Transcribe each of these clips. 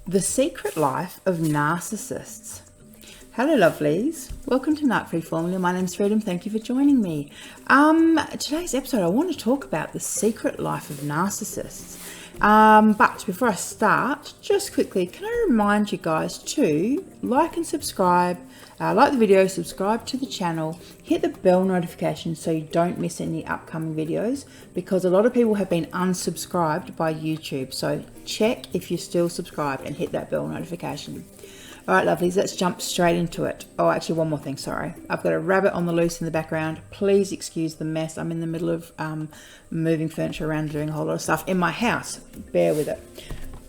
The Secret Life of Narcissists. Hello lovelies, welcome to Narc Free Formula. My name's Freedom, thank you for joining me. Today's episode I want to talk about the secret life of narcissists. But before I start, just quickly, can I remind you guys to like and subscribe, like the video, subscribe to the channel, hit the bell notification so you don't miss any upcoming videos, because a lot of people have been unsubscribed by YouTube. So check if you're still subscribed and hit that bell notification. All right, lovelies, let's jump straight into it. Oh, actually, one more thing, sorry. I've got a rabbit on the loose in the background. Please excuse the mess. I'm in the middle of moving furniture around, doing a whole lot of stuff in my house. Bear with it.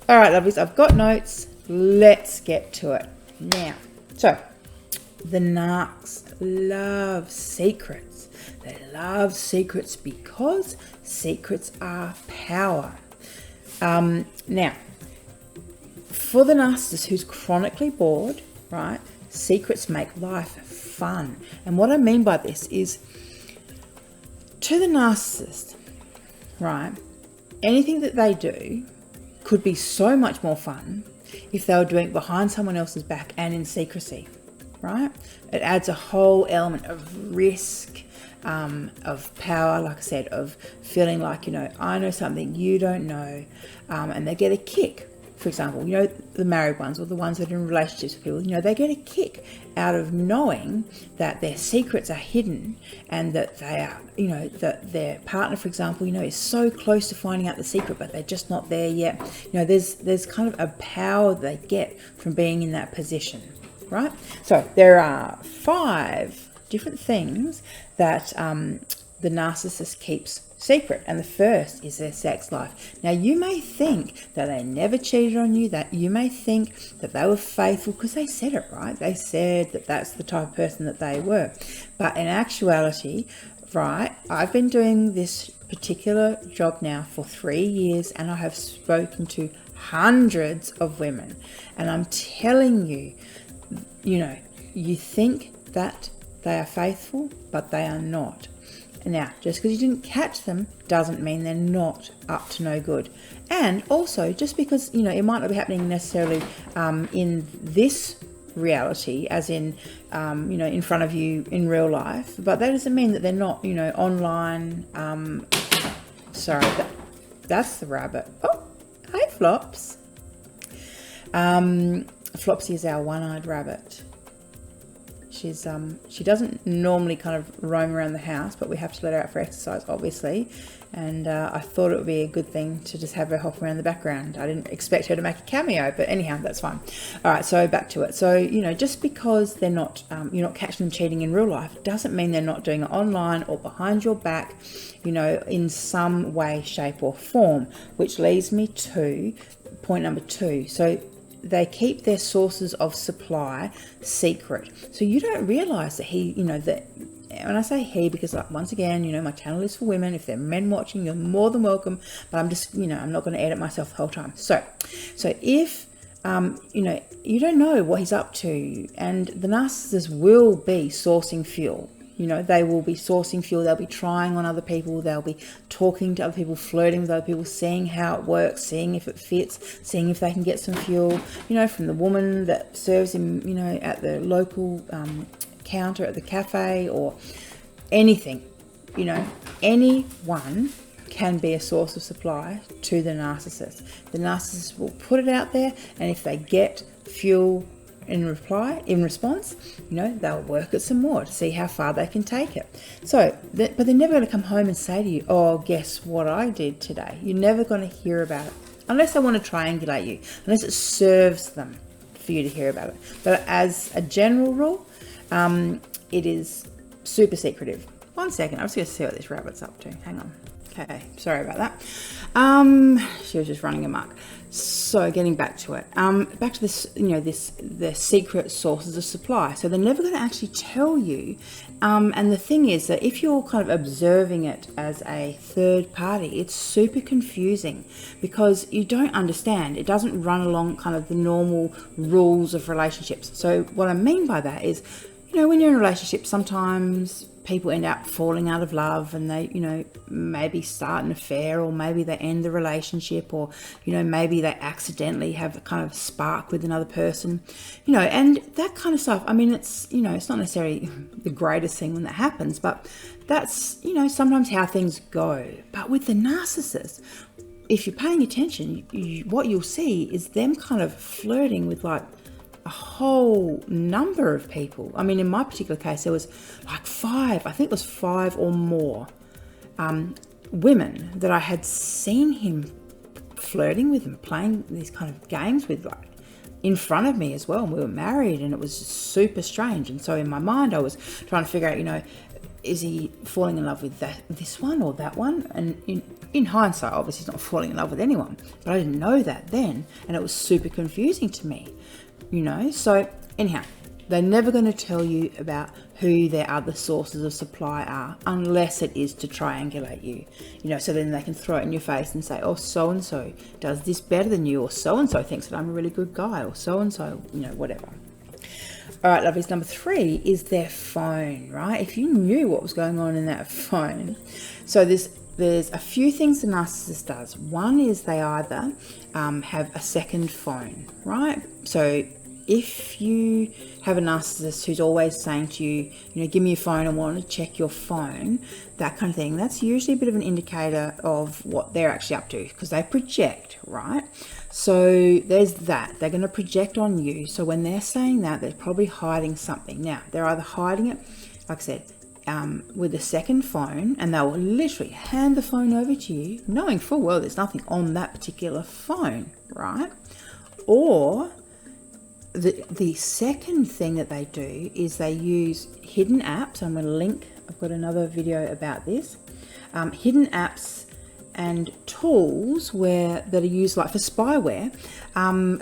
All right, lovelies, I've got notes. Let's get to it. Now, so the narcs love secrets. They love secrets because secrets are power. Now, for the narcissist who's chronically bored, right, secrets make life fun. And what I mean by this is, to the narcissist, right, anything that they do could be so much more fun if they were doing it behind someone else's back and in secrecy, right? It adds a whole element of risk, of power, like I said, of feeling like, you know, I know something you don't know, and they get a kick. For example, you know, the married ones or the ones that are in relationships with people, you know, they get a kick out of knowing that their secrets are hidden and that they are, you know, that their partner, for example, you know, is so close to finding out the secret, but they're just not there yet. You know, there's kind of a power they get from being in that position, right? So there are 5 different things that the narcissist keeps secret, and the first is their sex life. Now, you may think that they never cheated on you, that you may think that they were faithful because they said it, right? They said that that's the type of person that they were. But in actuality, right, I've been doing this particular job now for 3 years, and I have spoken to hundreds of women, and I'm telling you, you know, you think that they are faithful, but they are not. Now, just because you didn't catch them doesn't mean they're not up to no good. And also, just because, you know, it might not be happening necessarily in this reality, as in, you know, in front of you in real life, but that doesn't mean that they're not, you know, online. Sorry, that's the rabbit. Oh, hey, Flops. Flopsy is our one-eyed rabbit. She doesn't normally kind of roam around the house, but we have to let her out for exercise, obviously. And I thought it would be a good thing to just have her hop around the background. I didn't expect her to make a cameo, but anyhow, that's fine. All right, so back to it. So, you know, just because they're not, you're not catching them cheating in real life, doesn't mean they're not doing it online or behind your back, you know, in some way, shape or form, which leads me to point number 2. So they keep their sources of supply secret. So you don't realize that he, you know, that when I say he, because like, once again, you know, my channel is for women. If there are men watching, you're more than welcome, but I'm just, you know, I'm not going to edit myself the whole time. So if, you know, you don't know what he's up to, and the narcissist will be sourcing fuel. You know, they will be sourcing fuel. They'll be trying on other people. They'll be talking to other people, flirting with other people, seeing how it works, seeing if it fits, seeing if they can get some fuel, you know, from the woman that serves him, you know, at the local counter at the cafe or anything. You know, anyone can be a source of supply to the narcissist. The narcissist will put it out there, and if they get fuel in response, you know, they'll work it some more to see how far they can take it. So, but they're never going to come home and say to you, oh, guess what I did today? You're never going to hear about it, unless they want to triangulate you, unless it serves them for you to hear about it. But as a general rule, it is super secretive. 1 second, I'm just going to see what this rabbit's up to. Hang on. Okay, sorry about that. She was just running amok. So getting back to it, back to this, you know, the secret sources of supply. So they're never going to actually tell you. And the thing is that if you're kind of observing it as a third party, it's super confusing because you don't understand. It doesn't run along kind of the normal rules of relationships. So what I mean by that is, you know, when you're in a relationship, sometimes people end up falling out of love, and they, maybe start an affair, or maybe they end the relationship, or, maybe they accidentally have a kind of spark with another person, and that kind of stuff. I mean, it's, it's not necessarily the greatest thing when that happens, but that's, sometimes how things go. But with the narcissist, if you're paying attention, what you'll see is them kind of flirting with like a whole number of people. I mean, in my particular case, there was like 5 or more women that I had seen him flirting with and playing these kind of games with, like in front of me as well. And we were married, and it was super strange. And so in my mind, I was trying to figure out, is he falling in love with this one or that one? And in hindsight, obviously he's not falling in love with anyone, but I didn't know that then, and it was super confusing to me. So anyhow, they're never going to tell you about who their other sources of supply are, unless it is to triangulate you, so then they can throw it in your face and say, oh, so-and-so does this better than you, or so-and-so thinks that I'm a really good guy, or so-and-so, whatever. All right, lovelies, number 3 is their phone, right? If you knew what was going on in that phone. So there's a few things the narcissist does. One is they either have a second phone, right? So if you have a narcissist who's always saying to you, give me your phone, I want to check your phone, that kind of thing, that's usually a bit of an indicator of what they're actually up to, because they project, right? So there's that. They're going to project on you. So when they're saying that, they're probably hiding something. Now, they're either hiding it, like I said, with a second phone, and they will literally hand the phone over to you, knowing full well there's nothing on that particular phone, right? Or the second thing that they do is they use hidden apps. I'm going to link, I've got another video about this. Hidden apps and tools that are used like for spyware,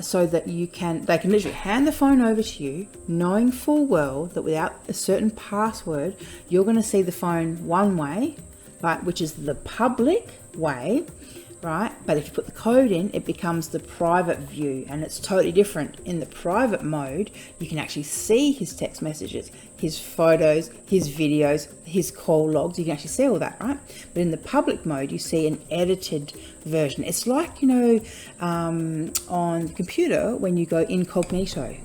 so that they can literally hand the phone over to you, knowing full well that without a certain password, you're going to see the phone one way, right, which is the public way, right? But if you put the code in, it becomes the private view, and it's totally different. In the private mode, you can actually see his text messages, his photos, his videos, his call logs. You can actually see all that, right? But in the public mode, you see an edited version. It's like, on the computer when you go incognito,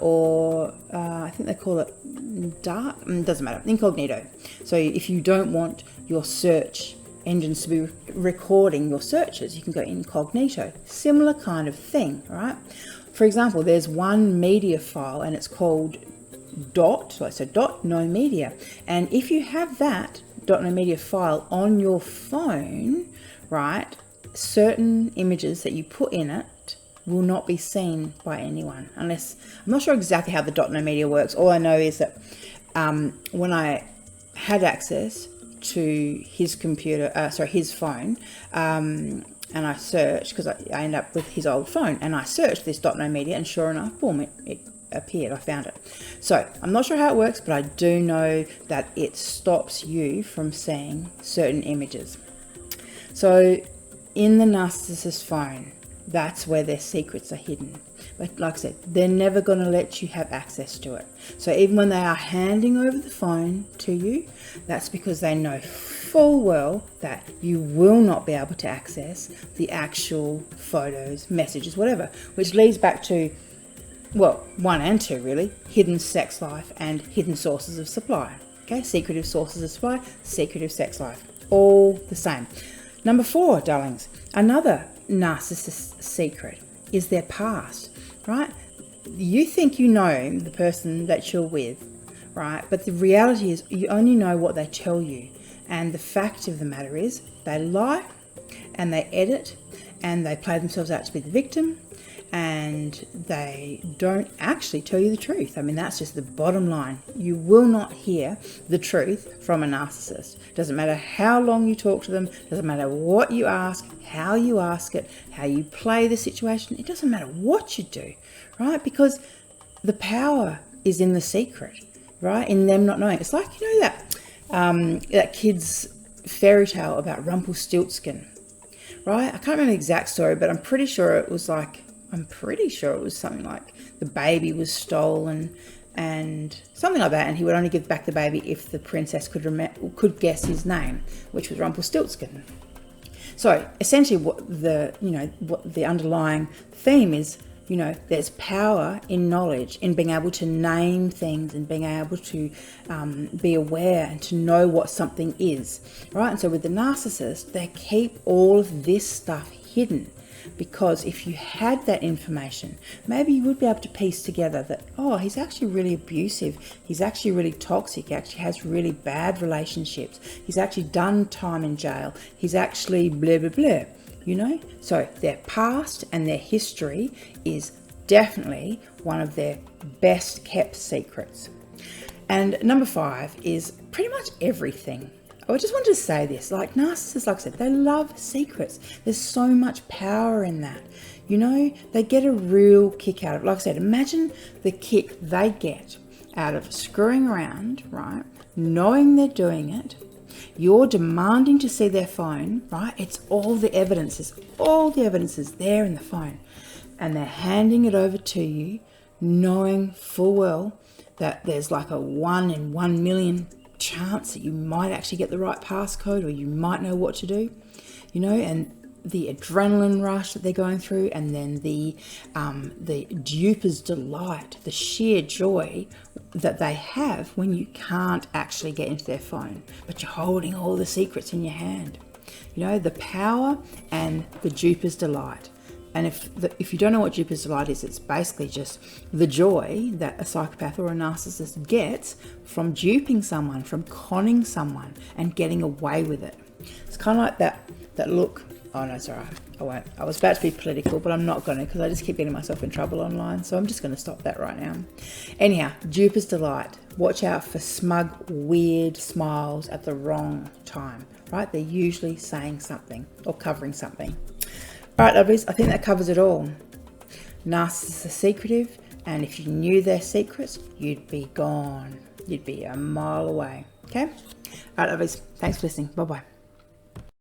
or I think they call it dark, doesn't matter, incognito. So if you don't want your search engines to be recording your searches, you can go incognito. Similar kind of thing, right? For example, there's one media file, and it's called .no media, and if you have that .no media file on your phone, right, certain images that you put in it will not be seen by anyone, unless, I'm not sure exactly how the .no media works. All I know is that when I had access to his computer, his phone, and I searched, because I ended up with his old phone, and I searched this .no media, and sure enough, boom, it appeared. I found it. So I'm not sure how it works, but I do know that it stops you from seeing certain images. So in the narcissist phone, that's where their secrets are hidden. But like I said, they're never going to let you have access to it. So even when they are handing over the phone to you, that's because they know full well that you will not be able to access the actual photos, messages, whatever, which leads back to, well, 1 and 2 really, hidden sex life and hidden sources of supply. Okay, secretive sources of supply, secretive sex life, all the same. Number 4, darlings, another narcissist secret is their past, right? You think you know the person that you're with, right? But the reality is you only know what they tell you. And the fact of the matter is they lie and they edit and they play themselves out to be the victim, and they don't actually tell you the truth. I mean, that's just the bottom line. You will not hear the truth from a narcissist. Doesn't matter how long you talk to them, doesn't matter what you ask, how you ask it, how you play the situation. It doesn't matter what you do, right? Because the power is in the secret, right? In them not knowing. It's like, that kid's fairy tale about Rumpelstiltskin, right? I can't remember the exact story, but I'm pretty sure it was something like the baby was stolen and something like that, and he would only give back the baby if the princess could guess his name, which was Rumpelstiltskin. So essentially, what the underlying theme is, there's power in knowledge, in being able to name things and being able to be aware and to know what something is, right? And so with the narcissist, they keep all of this stuff hidden, because if you had that information, maybe you would be able to piece together that, oh, he's actually really abusive, he's actually really toxic, he actually has really bad relationships, he's actually done time in jail, he's actually blah, blah, blah, So their past and their history is definitely one of their best kept secrets. And number 5 is pretty much everything. I just wanted to say this, like narcissists, like I said, they love secrets. There's so much power in that. They get a real kick out of it. Like I said, imagine the kick they get out of screwing around, right? Knowing they're doing it. You're demanding to see their phone, right? It's all the evidence is there in the phone. And they're handing it over to you, knowing full well that there's like a 1 in 1 million chance that you might actually get the right passcode, or you might know what to do, and the adrenaline rush that they're going through, and then the duper's delight, the sheer joy that they have when you can't actually get into their phone, but you're holding all the secrets in your hand. The power and the duper's delight. And if you don't know what duper's delight is, it's basically just the joy that a psychopath or a narcissist gets from duping someone, from conning someone and getting away with it. It's kind of like that look. Oh no, it's all right. I won't. I was about to be political, but I'm not going to, because I just keep getting myself in trouble online. So I'm just going to stop that right now. Anyhow, duper's delight. Watch out for smug, weird smiles at the wrong time, right? They're usually saying something or covering something. All right, lovelies, I think that covers it all. Narcissists are secretive, and if you knew their secrets, you'd be gone. You'd be a mile away, okay? All right, lovelies, thanks for listening. Bye-bye.